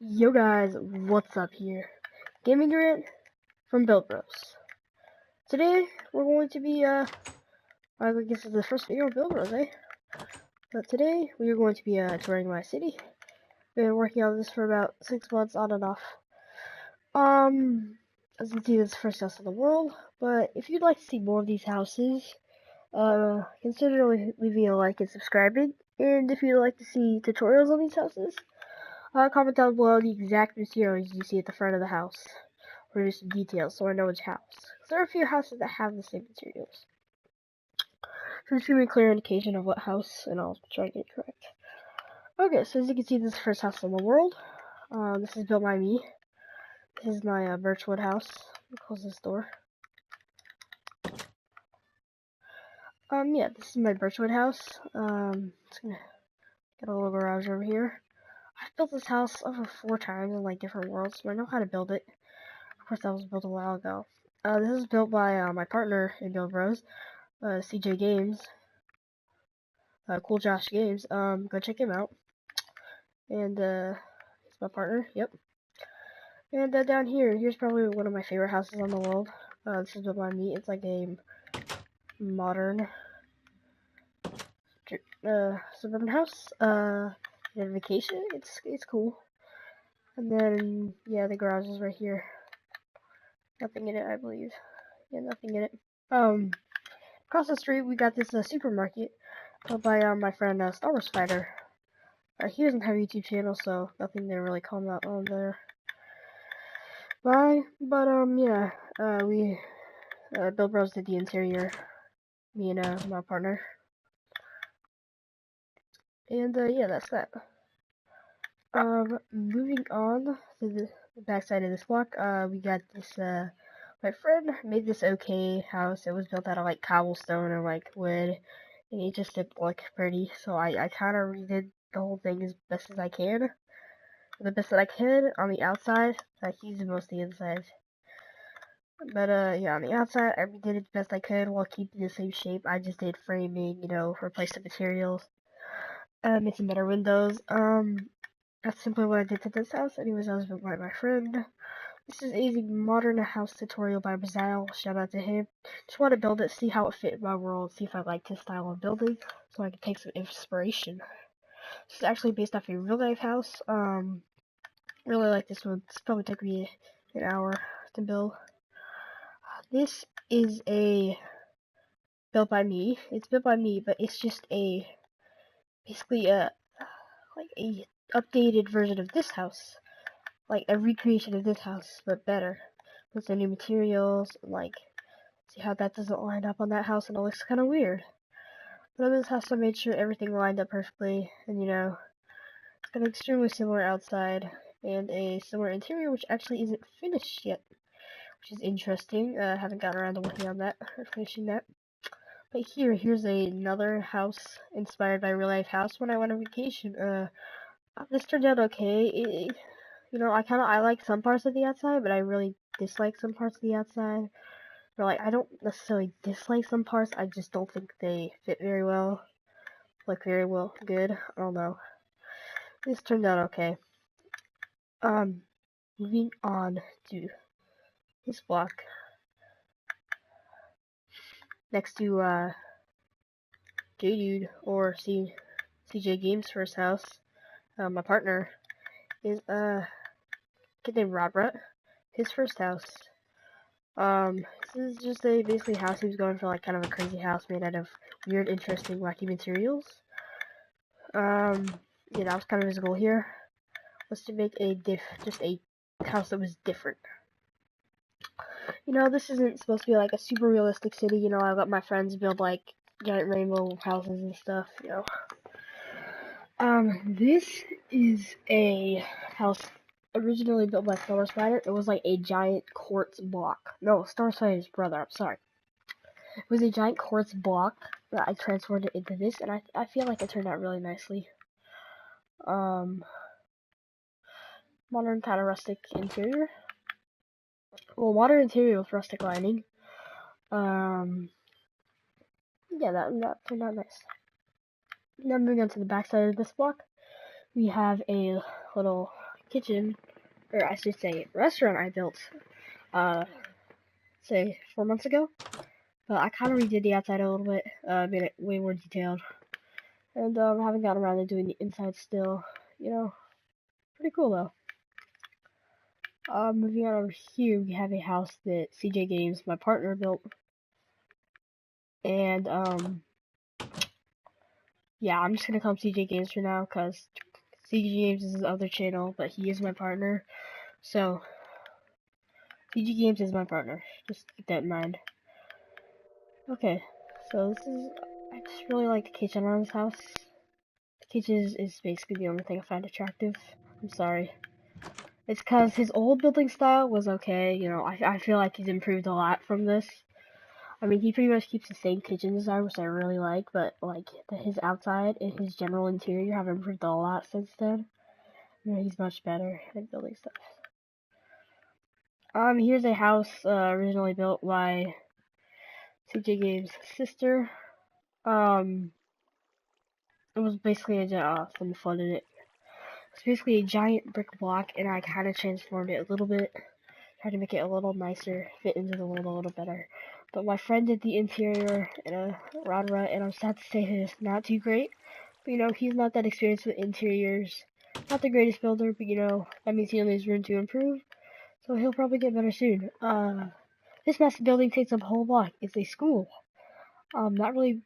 Yo guys, what's up here? Gaming Grant from Build Bros. Today we're going to be I guess it's the first video of Build Bros, eh? But today we are going to be touring my city. Been working on this for about 6 months on and off. As you can see, this is the first house in the world. But if you'd like to see more of these houses, consider leaving a like and subscribing. And if you'd like to see tutorials on these houses, comment down below the exact materials you see at the front of the house, or just some details so I know which house. There are a few houses that have the same materials. So this should be a clear indication of what house, and I'll try to get it correct. Okay, so as you can see, this is the first house in the world. This is built by me. This is my birchwood house. I'll close this door. Yeah, this is my birchwood house. Just gonna get a little garage over here. I've built this house over 4 times in like different worlds, so I know how to build it. Of course, that was built a while ago. This was built by my partner in Build Bros, CJ Games, Cool Josh Games. Go check him out. And he's my partner. Yep. And down here's probably one of my favorite houses in the world. This is built by me. It's like a modern suburban house. In vacation. It's cool. And then yeah, the garage is right here. Nothing in it, I believe. Yeah, nothing in it. Across the street we got this supermarket by my friend Star Wars Fighter. He doesn't have a YouTube channel, so nothing to really comment out on there. Bye. But yeah, we Build Bros did the interior. Me and my partner. And yeah, that's that. Moving on to the back side of this block, we got this my friend made this okay house. It was built out of like cobblestone and like wood, and it just didn't look pretty. So I kind of redid the whole thing as best as I can, the best that I could on the outside. I used most of the inside, but yeah, on the outside I redid it the best I could while keeping the same shape. I just did framing, replaced the materials, made some better windows. That's simply what I did to this house. Anyways, I was built by my friend. This is a modern house tutorial by Brazil. Shout out to him. Just want to build it, see how it fit in my world, see if I like his style of building, so I can take some inspiration. This is actually based off a real life house. Really like this one. This probably took me an hour to build. This is built by me. It's built by me, but it's just basically like a updated version of this house. Like a recreation of this house, but better. With the new materials, like, see how that doesn't line up on that house and it looks kind of weird. But on this house I made sure everything lined up perfectly, and it's got an extremely similar outside and a similar interior, which actually isn't finished yet, which is interesting. Haven't gotten around to working on that, or finishing that. But here's another house inspired by a real life house when I went on vacation. This turned out okay. I like some parts of the outside, but I really dislike some parts of the outside. Or like, I don't necessarily dislike some parts, I just don't think they fit very well. Like, very well, good, I don't know. This turned out okay. Moving on to this block. Next to, J-Dude, or CJ Games' first house. My partner is, kid named Robert. His first house. This is just basically a house he was going for, like, kind of a crazy house made out of weird, interesting, wacky materials. Yeah, that was kind of his goal here, was to make just a house that was different. This isn't supposed to be, like, a super realistic city, I let my friends build, like, giant rainbow houses and stuff, This is a house originally built by Star Wars Fighter. It was like a giant quartz block. No, Star Wars Fighter's brother, I'm sorry. It was a giant quartz block that I transformed it into this, and I feel like it turned out really nicely. Modern kind of rustic interior. Well, modern interior with rustic lining. Yeah, that turned out nice. Now moving on to the back side of this block, we have a little kitchen, or I should say restaurant I built, say 4 months ago. But I kind of redid the outside a little bit, made it way more detailed. And haven't gotten around to doing the inside still. You know, pretty cool though. Moving on over here, we have a house that CJ Games, my partner, built. And, yeah, I'm just gonna call him CJ Games for now, because CJ Games is his other channel, but he is my partner. So, CJ Games is my partner. Just keep that in mind. Okay, so this is, I just really like the kitchen on this house. The kitchen is basically the only thing I find attractive. I'm sorry. It's because his old building style was okay, you know, I feel like he's improved a lot from this. I mean, he pretty much keeps the same kitchen design, which I really like, but, like, his outside and his general interior have improved a lot since then. You know, he's much better at building stuff. Here's a house, originally built by CJ Games' sister. It was basically some fun in it. It's basically a giant brick block, and I kind of transformed it a little bit. Tried to make it a little nicer, fit into the world a little better. But my friend did the interior in a Radra, and I'm sad to say that it's not too great. But, you know, he's not that experienced with interiors. Not the greatest builder, but, you know, that means he only has room to improve. So he'll probably get better soon. This massive building takes up a whole block. It's a school. Not really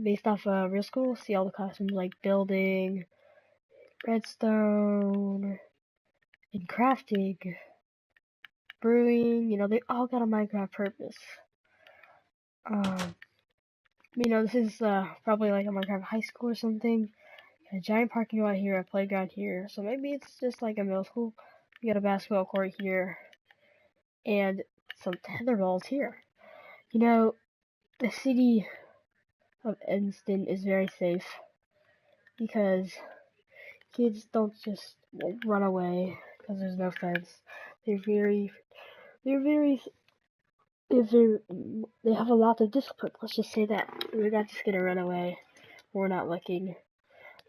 based off a real school. See all the classrooms like building, redstone, and crafting, brewing, you know, they all got a Minecraft purpose. You know, this is probably like a Minecraft high school or something. A giant parking lot here, a playground here. So maybe it's just like a middle school. We got a basketball court here, and some tetherballs here. You know, the city of Evanston is very safe because kids don't just run away because there's no fence. They're very, they have a lot of discipline. Let's just say that they're not just gonna run away. We're not looking.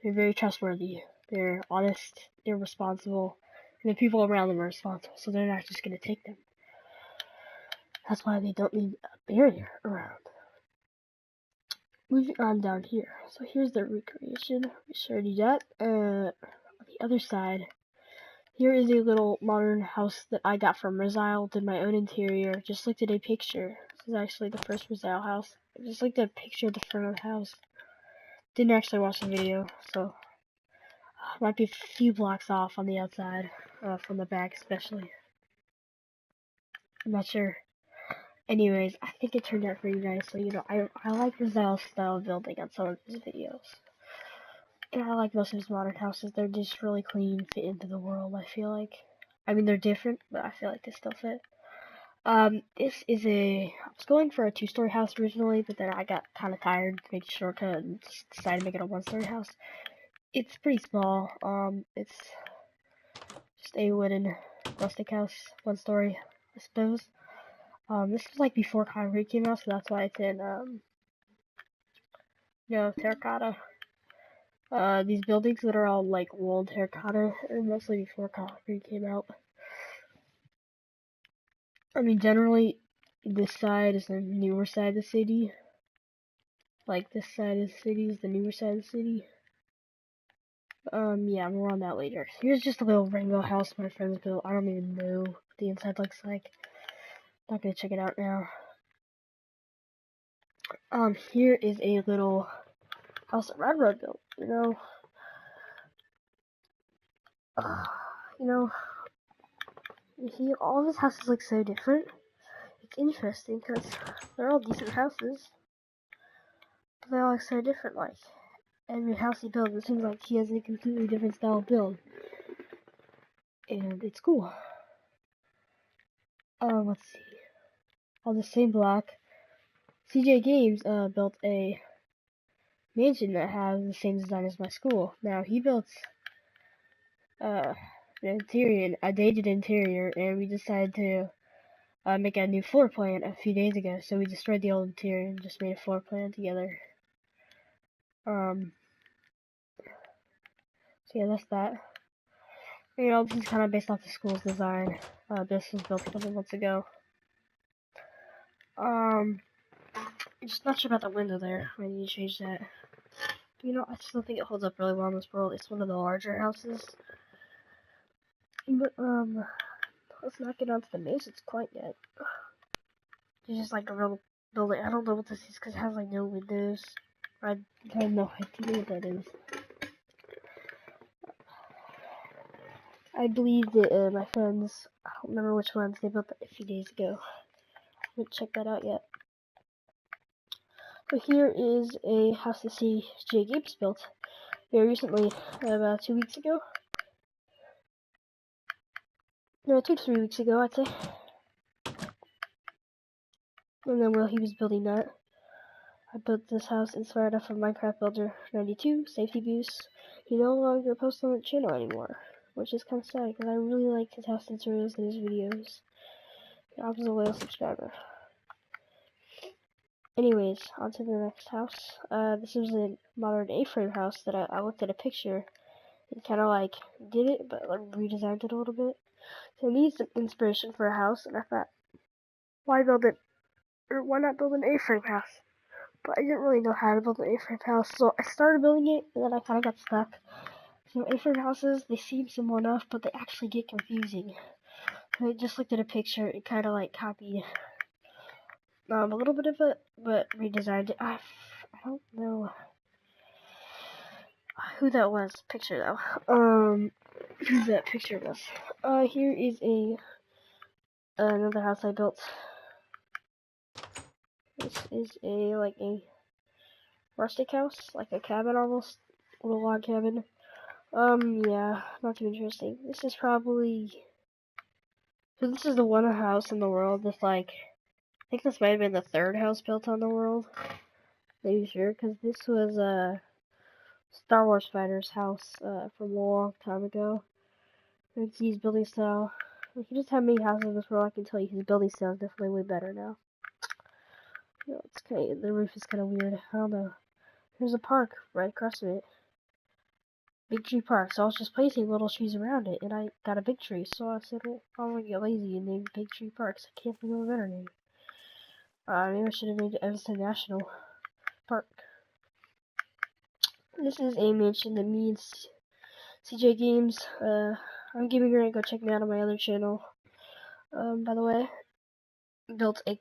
They're very trustworthy. They're honest. They're responsible, and the people around them are responsible. So they're not just gonna take them. That's why they don't need a barrier around. Moving on down here. So here's the recreation. We should already do that. On the other side, here is a little modern house that I got from Resile. Did my own interior. Just looked at a picture. This is actually the first Resile house. I just looked at a picture of the front of the house. Didn't actually watch the video, so might be a few blocks off on the outside, from the back especially. I'm not sure. Anyways, I think it turned out pretty nice. So, you know, I like Resile's style of building on some of his videos. And I like most of his modern houses. They're just really clean, fit into the world, I feel like. I mean, they're different, but I feel like they still fit. This is I was going for a 2-story house originally, but then I got kind of tired, made a shortcut, and just decided to make it a 1-story house. It's pretty small. It's just a wooden rustic house, 1-story, I suppose. This was like before concrete came out, so that's why it's in, you know, terracotta. These buildings that are all like walled terracotta are mostly before concrete came out. I mean, generally, this side is the newer side of the city. Like, this side of the city is the newer side of the city. Yeah, more on that later. Here's just a little rainbow house my friends built. I don't even know what the inside looks like. Not gonna check it out now. Here is a little house that Radra built, you know. You know, you see, all of his houses look so different. It's interesting because they're all decent houses, but they all look so different. Like, every house he builds, it seems like he has a completely different style of build. And it's cool. Let's see. On the same block, CJ Games built a mansion that has the same design as my school. Now he built the interior, a dated interior, and we decided to make a new floor plan a few days ago. So we destroyed the old interior and just made a floor plan together. So yeah, that's that. You know, this is kind of based off the school's design. This was built a couple months ago. I'm just not sure about the window there. I need to change that. You know, I still think it holds up really well in this world. It's one of the larger houses. But, let's not get onto the mansions quite yet. It's just like a real building. I don't know what this is because it has like no windows. I have no idea what that is. I believe that my friends, I don't remember which ones, they built that a few days ago. I haven't checked that out yet. So here is a house that CJ Games built very recently, about 2 weeks ago. No, 2 to 3 weeks ago, I'd say. And then while he was building that, I built this house inspired off of Minecraft Builder 92, Safety Boost. He no longer posts on the channel anymore, which is kind of sad because I really liked his house tutorials and his videos. I was a loyal subscriber. Anyways, on to the next house. This is a modern A-frame house that I looked at a picture and kind of like did it, but like redesigned it a little bit. So I needed some inspiration for a house, and I thought, why not build an A-frame house? But I didn't really know how to build an A-frame house, so I started building it, and then I kind of got stuck. So A-frame houses, they seem simple enough, but they actually get confusing. So I just looked at a picture and kind of like copied a little bit of it, but redesigned it. I don't know who that was. Picture though. Who that picture was. Here is another house I built. This is a rustic house, like a cabin almost, a little log cabin. Yeah, not too interesting. This is probably, so this is the one house in the world that's like, I think this might have been the third house built on the world. Maybe sure, because this was Star Wars fighter's house from a long time ago. You can see his building style. If you just have many houses in this world, I can tell you his building style is definitely way better now. You know, it's kind of, the roof is kind of weird. I don't know. There's a park right across from it. Big Tree Park. So I was just placing little trees around it, and I got a big tree. So I said, well, I'm gonna get lazy and name Big Tree Park. So I can't think of a better name. Maybe I should have named it Evanston National Park. This is a mansion that me and CJ Games. I'm Gaming Grant. Go check me out on my other channel. By the way, built a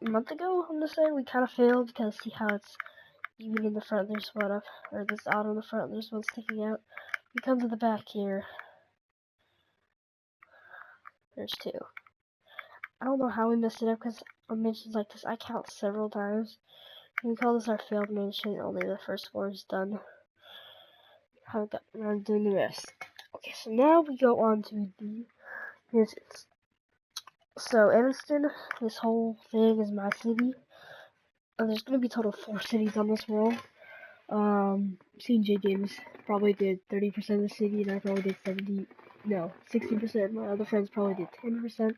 month ago. I'm gonna say we kind of failed because see how it's even in the front. There's one up, or this out on the front. There's one sticking out. We come to the back here. There's two. I don't know how we messed it up because on mansions like this, I count several times. We call this our failed mansion. Only the first floor is done. Haven't gotten around doing the rest. Okay, so now we go on to the mansions. So Evanston, this whole thing is my city. There's gonna be a total of 4 cities on this world. CJ Games probably did 30% of the city, and I probably did 60%. My other friends probably did 10%.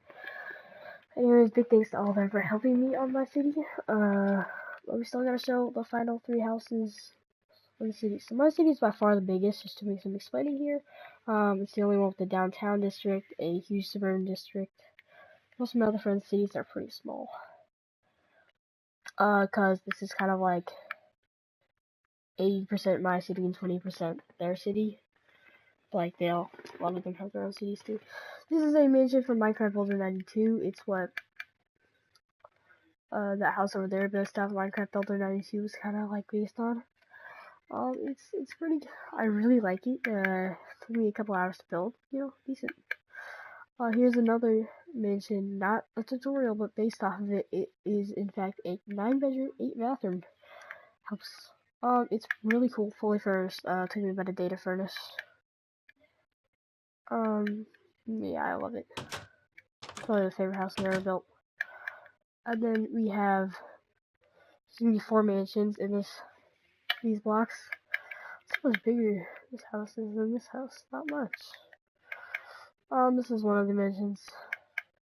Anyways, big thanks to all of them for helping me on my city. But we still gotta show the final 3 houses in the city. So my city is by far the biggest, just to make some explaining here. It's the only one with the downtown district, a huge suburban district. Most of my other friends' cities are pretty small. Cause this is kind of like 80% my city and 20% their city. Like a lot of them have their own cities too. This is a mansion from Minecraft Builder 92. It's what that house over there based off Minecraft Builder 92 was kind of like based on. It's pretty. I really like it. Took me a couple hours to build. You know, decent. Here's another mansion, not a tutorial, but based off of it. It is in fact a 9-bedroom, 8-bathroom house. It's really cool, fully furnished. Took me about a day to furnish. Yeah, I love it. Probably my favorite house I've ever built. And then we have, there's gonna be 4 mansions in these blocks. It's much bigger, this house is than this house. Not much. This is one of the mansions.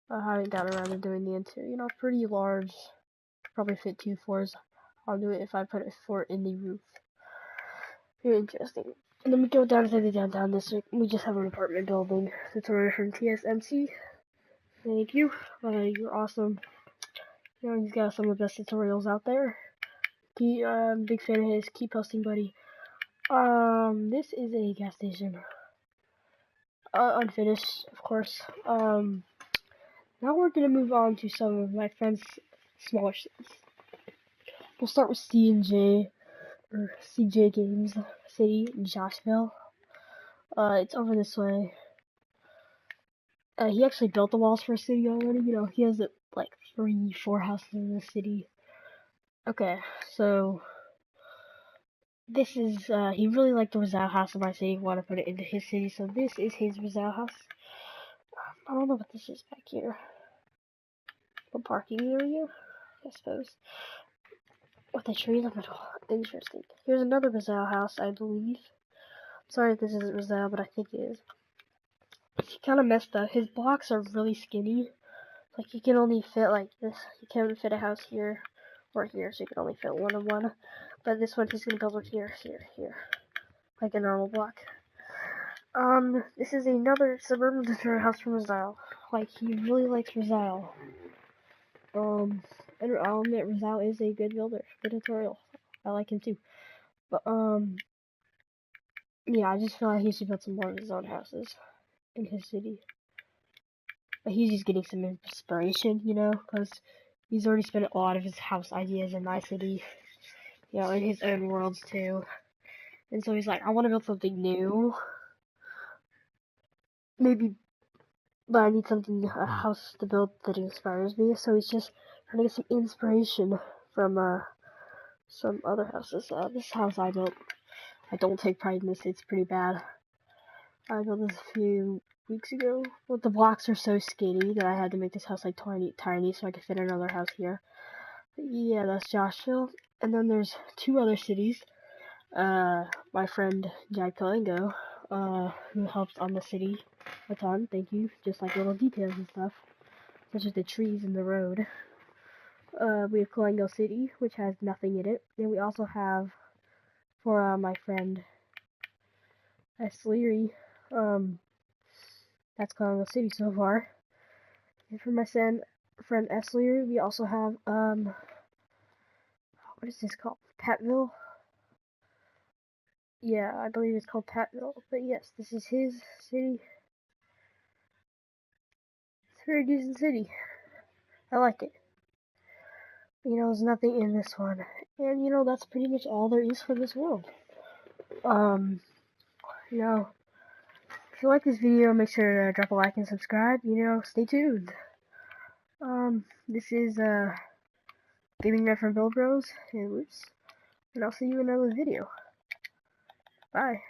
I haven't gotten around to doing the interior. You know, pretty large. Probably fit 2 floors. I'll do it if I put a fort in the roof. Very interesting. And then we go down to the downtown district. We just have an apartment building tutorial from TSMC. Thank you. You're awesome. You know, he's got some of the best tutorials out there. Big fan of his. Keep posting, buddy. This is a gas station. Unfinished, of course. Now we're gonna move on to some of my friends' smaller cities. We'll start with CJ Games City in Joshville. It's over this way. He actually built the walls for a city already. You know, he has like 3-4 houses in the city. Okay, so this is he really liked the Rizal house in my city. Want to put it into his city, so this is his Rizal house. I don't know what this is back here. A parking area, I suppose. With a tree in the middle. Interesting. Here's another Rizal house, I believe. Sorry if this isn't Rizal, but I think it is. He kind of messed up. His blocks are really skinny. Like, you can only fit like this. You can't fit a house here or here, so you can only fit one on one. But this one he's gonna build it here, like a normal block. This is another suburban tutorial house from Rizal. Like, he really likes Rizal. And I'll admit, Rizal is a good builder. Good tutorial. I like him too. But, yeah, I just feel like he should build some more of his own houses in his city. But he's just getting some inspiration, you know, because he's already spent a lot of his house ideas in my city, you know, in his own worlds too. And so he's like, I want to build something new. Maybe, but I need something, a house to build that inspires me. So he's just trying to get some inspiration from some other houses. This house I built, I don't take pride in this. It's pretty bad. I built this a few weeks ago. Well, the blocks are so skinny that I had to make this house like tiny so I could fit another house here. But yeah, that's Joshville. And then there's 2 other cities. My friend Jack Talengo, who helps on the city a ton. Thank you. Just like little details and stuff, such as the trees and the road. We have Colango City, which has nothing in it. Then we also have, for my friend S. Leary, that's Colango City so far. And for my friend S. Leary, we also have, what is this called? Patville? Yeah, I believe it's called Patville. But yes, this is his city. It's a very decent city. I like it. You know, there's nothing in this one. And, you know, that's pretty much all there is for this world. You know, if you like this video, make sure to drop a like and subscribe. You know, stay tuned. This is, Gaming Red from Build Bros. And I'll see you in another video. Bye.